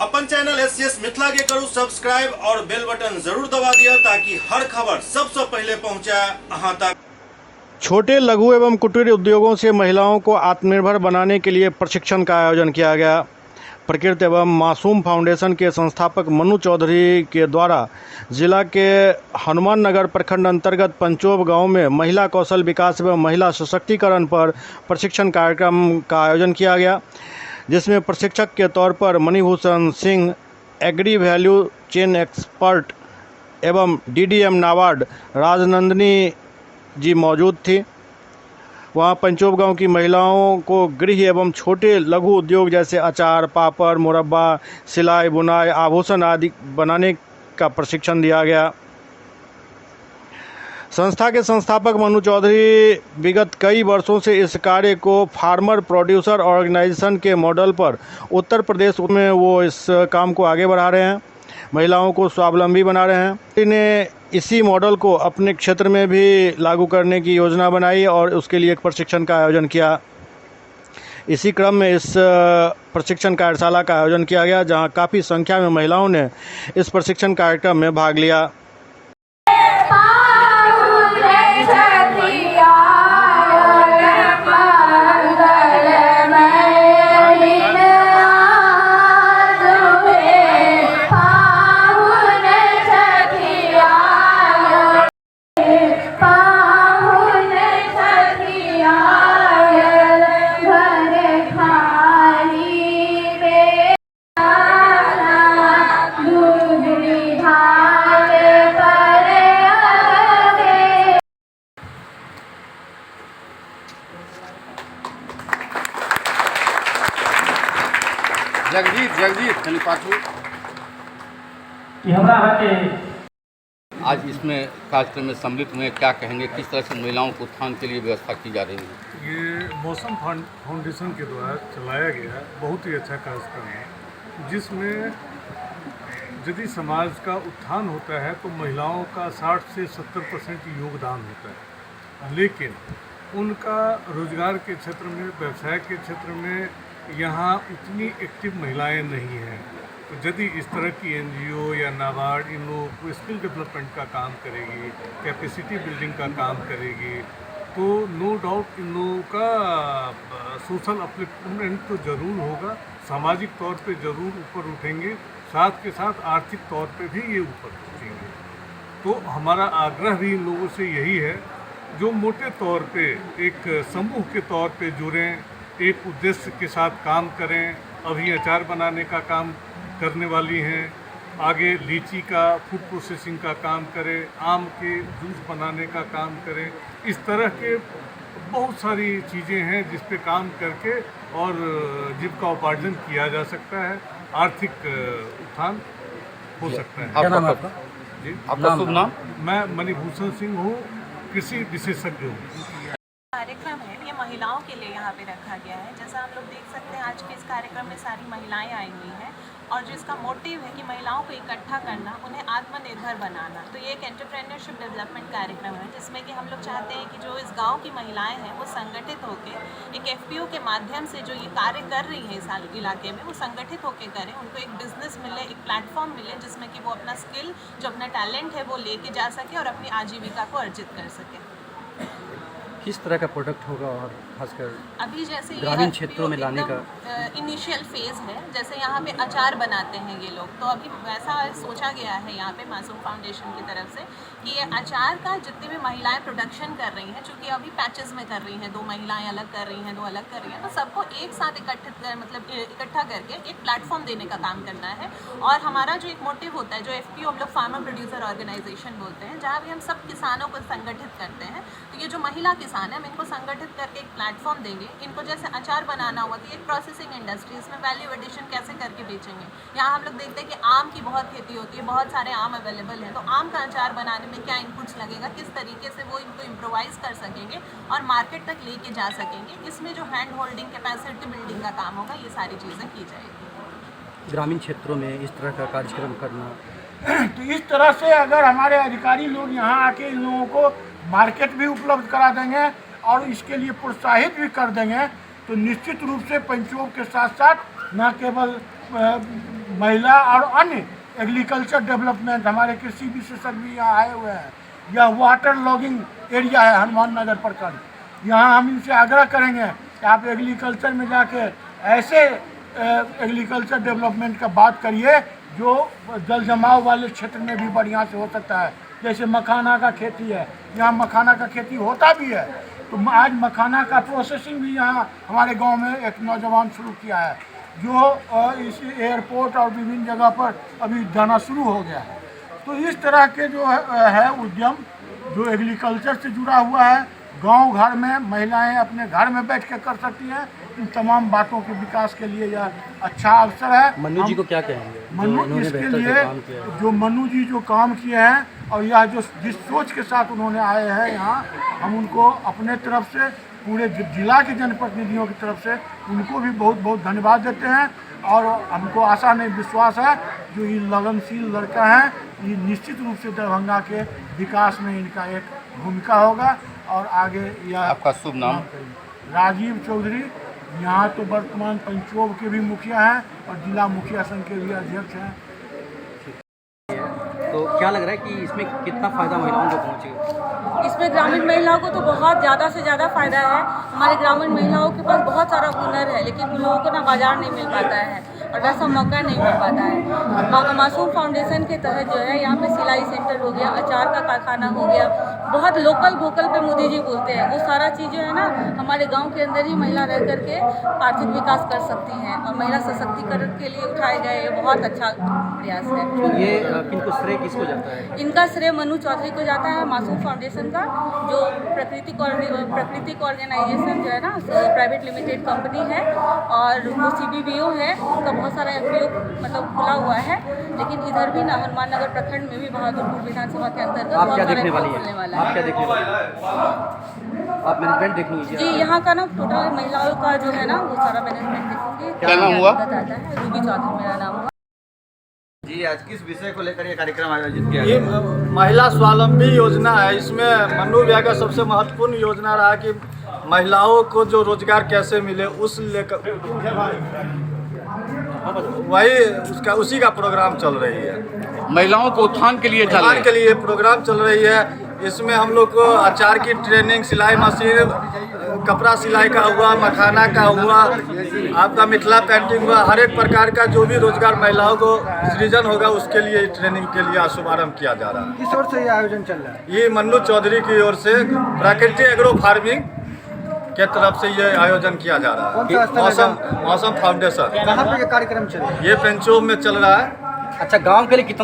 अपन channel SCS Mithila के करू subscribe और बेल बटन जरूर दबा दिया ताकि हर खबर सबसे पहले पहुंचा अहां तक। छोटे लघु एवं कुटीर उद्योगों से महिलाओं को आत्मनिर्भर बनाने के लिए प्रशिक्षण का आयोजन किया गया। प्रकृति एवं मासूम फाउंडेशन के संस्थापक मनु चौधरी के द्वारा जिला के हनुमान नगर प्रखंड अंतर्गत पंचोब गांव में महिला कौशल विकास एवं महिला सशक्तिकरण पर प्रशिक्षण कार्यक्रम का आयोजन किया गया, जिसमें प्रशिक्षक के तौर पर Manibhushan Singh, agri value chain expert एवं डीडीएम नाबार्ड राजनंदिनी जी मौजूद थी। वहाँ पंचोब गांव की महिलाओं को गृह एवं छोटे लघु उद्योग जैसे अचार, पापड़, मुरब्बा, सिलाई, बुनाई, आभूषण आदि बनाने का प्रशिक्षण दिया गया। संस्था के संस्थापक मनु चौधरी विगत कई वर्षों से इस कार्य को फार्मर प्रोड्यूसर ऑर्गेनाइजेशन के मॉडल पर उत्तर प्रदेश में वो इस काम को आगे बढ़ा रहे हैं, महिलाओं को स्वावलंबी बना रहे हैं। इन्हें इसी मॉडल को अपने क्षेत्र में भी लागू करने की योजना बनाई और उसके लिए एक प्रशिक्षण का आयोजन किया। इसी क्रम में इस प्रशिक्षण कार्यशाला का आयोजन किया गया, जहां काफ़ी संख्या में महिलाओं ने इस प्रशिक्षण कार्यक्रम में भाग लिया। जगजीत आज इसमें कार्यक्रम में सम्मिलित हुए, क्या कहेंगे, किस तरह से महिलाओं को उत्थान के लिए व्यवस्था की जा रही है? ये मौसम फाउंडेशन के द्वारा चलाया गया बहुत ही अच्छा कार्यक्रम है, जिसमें यदि समाज का उत्थान होता है तो महिलाओं का 60 से 70% योगदान होता है, लेकिन उनका रोजगार के क्षेत्र में, व्यवसाय के क्षेत्र में यहाँ उतनी एक्टिव महिलाएं नहीं हैं। तो यदि इस तरह की एनजीओ या नाबार्ड इन लोगों को स्किल डेवलपमेंट का काम करेगी, कैपेसिटी बिल्डिंग का काम करेगी, तो नो डाउट इन लोगों का सोशल अपलिफ्टमेंट तो ज़रूर होगा, सामाजिक तौर पे ज़रूर ऊपर उठेंगे, साथ के साथ आर्थिक तौर पे भी ये ऊपर उठेंगे। तो हमारा आग्रह भी इन लोगों से यही है, जो मोटे तौर पे एक समूह के तौर पे जुड़ें, एक उद्देश्य के साथ काम करें। अभी अचार बनाने का काम करने वाली हैं, आगे लीची का फूड प्रोसेसिंग का काम करें, आम के जूस बनाने का काम करें। इस तरह के बहुत सारी चीज़ें हैं जिस पे काम करके और जीविका उपार्जन किया जा सकता है, आर्थिक उत्थान हो सकता है। क्या नाम है आपका? जी, आपका शुभ नाम? मैं मणिभूषण सिंह हूँ, कृषि विशेषज्ञ हूँ। कार्यक्रम है ये महिलाओं के लिए यहाँ पे रखा गया है। जैसा हम लोग देख सकते हैं आज के इस कार्यक्रम में सारी महिलाएं आई हुई हैं और जो इसका मोटिव है कि महिलाओं को इकट्ठा करना, उन्हें आत्मनिर्भर बनाना। तो ये एक एंटरप्रेन्योरशिप डेवलपमेंट कार्यक्रम है, जिसमें कि हम लोग चाहते हैं कि जो इस गांव की महिलाएं हैं वो संगठित होकर एक एफपीओ के माध्यम से जो ये कार्य कर रही हैं इस इलाके में, वो संगठित होकर करें, उनको एक बिजनेस मिले, एक प्लेटफॉर्म मिले जिसमें कि वो अपना स्किल, जो अपना टैलेंट है वो लेके जा सके और अपनी आजीविका को अर्जित कर सके। किस तरह का प्रोडक्ट होगा और खासकर अभी जैसे ग्रामीण क्षेत्रों में लाने का इनिशियल फेज है, जैसे यहाँ पे अचार बनाते हैं ये लोग, तो अभी वैसा सोचा गया है यहाँ पे मासूम फाउंडेशन की तरफ से कि ये अचार का जितनी भी महिलाएं प्रोडक्शन कर रही हैं, चूँकि अभी पैचेस में कर रही हैं, 2 महिलाएं अलग कर रही हैं, 2 अलग कर रही हैं, तो सबको एक साथ इकट्ठा करके एक प्लेटफॉर्म देने का काम करना है। और हमारा जो एक मोटिव होता है, जो एफपीओ हम लोग फार्मर प्रोड्यूसर ऑर्गेनाइजेशन बोलते हैं, जहाँ भी हम सब किसानों को संगठित करते हैं, तो ये जो महिला किसान है हम इनको संगठित करके एक प्लेटफॉर्म देंगे। इनको जैसे अचार बनाना हुआ तो एक प्रोसेसिंग इंडस्ट्री, इसमें वैल्यू एडिशन कैसे करके बेचेंगे। यहाँ हम लोग देखते हैं कि आम की बहुत खेती होती है, बहुत सारे आम अवेलेबल हैं, तो आम का अचार बनाने में क्या इनपुट्स लगेगा, किस तरीके से वो इनको इम्प्रोवाइज कर सकेंगे और मार्केट तक लेके जा सकेंगे। इसमें जो हैंड होल्डिंग, कैपेसिटी बिल्डिंग का काम होगा, ये सारी चीज़ें की जाएगी। ग्रामीण क्षेत्रों में इस तरह का कार्यक्रम करना, तो इस तरह से अगर हमारे अधिकारी लोग यहाँ आके इन लोगों को मार्केट भी उपलब्ध करा देंगे और इसके लिए प्रोत्साहित भी कर देंगे, तो निश्चित रूप से पंचोब के साथ साथ न केवल महिला और अन्य एग्रीकल्चर डेवलपमेंट, हमारे कृषि विशेषज्ञ भी यहाँ आए हुए हैं। यह वाटर लॉगिंग एरिया है हनुमान नगर प्रखंड। यहाँ हम इनसे आग्रह करेंगे कि आप एग्रीकल्चर में जाके ऐसे एग्रीकल्चर डेवलपमेंट का बात करिए जो जल जमाव वाले क्षेत्र में भी बढ़िया से हो सकता है। जैसे मखाना का खेती है, यहाँ मखाना का खेती होता भी है, तो आज मखाना का प्रोसेसिंग भी यहाँ हमारे गांव में एक नौजवान शुरू किया है, जो इस एयरपोर्ट और विभिन्न जगह पर अभी जाना शुरू हो गया है। तो इस तरह के जो है उद्यम जो एग्रीकल्चर से जुड़ा हुआ है, गांव घर में महिलाएं अपने घर में बैठ के कर सकती हैं। इन तमाम बातों के विकास के लिए यह अच्छा अवसर है। मनु जी को क्या कहेंगे? मनु इसके लिए जो मनु जी जो काम किए हैं और यह जो जिस सोच के साथ उन्होंने आए हैं यहाँ, हम उनको अपने तरफ से पूरे जिला के जनप्रतिनिधियों की तरफ से उनको भी बहुत बहुत धन्यवाद देते हैं। और हमको आशा नहीं विश्वास है जो ये लगनशील लड़का है, ये निश्चित रूप से दरभंगा के विकास में इनका एक भूमिका होगा। और आगे यह आपका शुभ नाम? राजीव चौधरी, यहाँ तो वर्तमान पंचोब के भी मुखिया हैं और जिला मुखिया संघ के भी अध्यक्ष हैं। तो क्या लग रहा है कि इसमें कितना फ़ायदा महिलाओं को पहुँचेगा? इसमें ग्रामीण महिलाओं को तो बहुत ज़्यादा से ज़्यादा फ़ायदा है। हमारे ग्रामीण महिलाओं के पास बहुत सारा हुनर है, लेकिन उन लोगों को ना बाज़ार नहीं मिल पाता है और वैसा मौका नहीं मिल पाता है। मासूम फाउंडेशन के तहत जो है यहाँ पे सिलाई सेंटर हो गया, अचार का कारखाना हो गया, बहुत लोकल वोकल पे मोदी जी बोलते हैं, वो सारा चीज़ जो है ना हमारे गाँव के अंदर ही महिला रह करके आर्थिक विकास कर सकती हैं और महिला सशक्तिकरण के लिए उठाए गए बहुत अच्छा प्रयास है। तो ये किनको श्रेय किसको जाता है? इनका श्रेय मनु चौधरी को जाता है, मासूम फाउंडेशन का, जो प्राकृतिक ऑर्गेनाइजेशन जो है ना प्राइवेट लिमिटेड कंपनी है और वो CBBO है, उनका बहुत सारा FPO मतलब खुला हुआ है। लेकिन इधर भी ना हनुमान नगर प्रखंड में भी बहादुरपुर विधानसभा के अंतर्गत आप क्या बहुत देखने सारा वाली खुलने है? वाला आप है। क्या देखने वाली है? आप मैनेजमेंट देख लीजिए जी, यहाँ का ना टोटल महिलाओं का जो है ना वो सारा मैनेजमेंट देखूंगी। क्या नाम हुआ? आता है रूबी चौधरी मेरा नाम हुआ। जी, आज किस विषय को लेकर ये कार्यक्रम आयोजित किया ये गया? महिला स्वावलंबी योजना है। इसमें मनु भैया का सबसे महत्वपूर्ण योजना रहा कि महिलाओं को जो रोजगार कैसे मिले उस लेकर उसी का प्रोग्राम चल रही है। महिलाओं को उत्थान के लिए चल रहे उत्थान हैं। के लिए प्रोग्राम चल रही है। इसमें हम लोग को अचार की ट्रेनिंग, सिलाई मशीन, कपड़ा सिलाई का हुआ, मखाना का हुआ, आपका मिथिला पेंटिंग हुआ, हर एक प्रकार का जो भी रोजगार महिलाओं को सृजन होगा उसके लिए ट्रेनिंग के लिए शुभारंभ किया जा रहा है। किस ओर से ये आयोजन चल रहा है? ये मन्नू चौधरी की ओर से प्राकृतिक एग्रो फार्मिंग के तरफ से ये आयोजन किया जा रहा है। मौसम फाउंडेशन। कहाँ पे ये कार्यक्रम चल रहा है? ये पेंचोब में चल रहा है। अच्छा, गांव के लिए कितना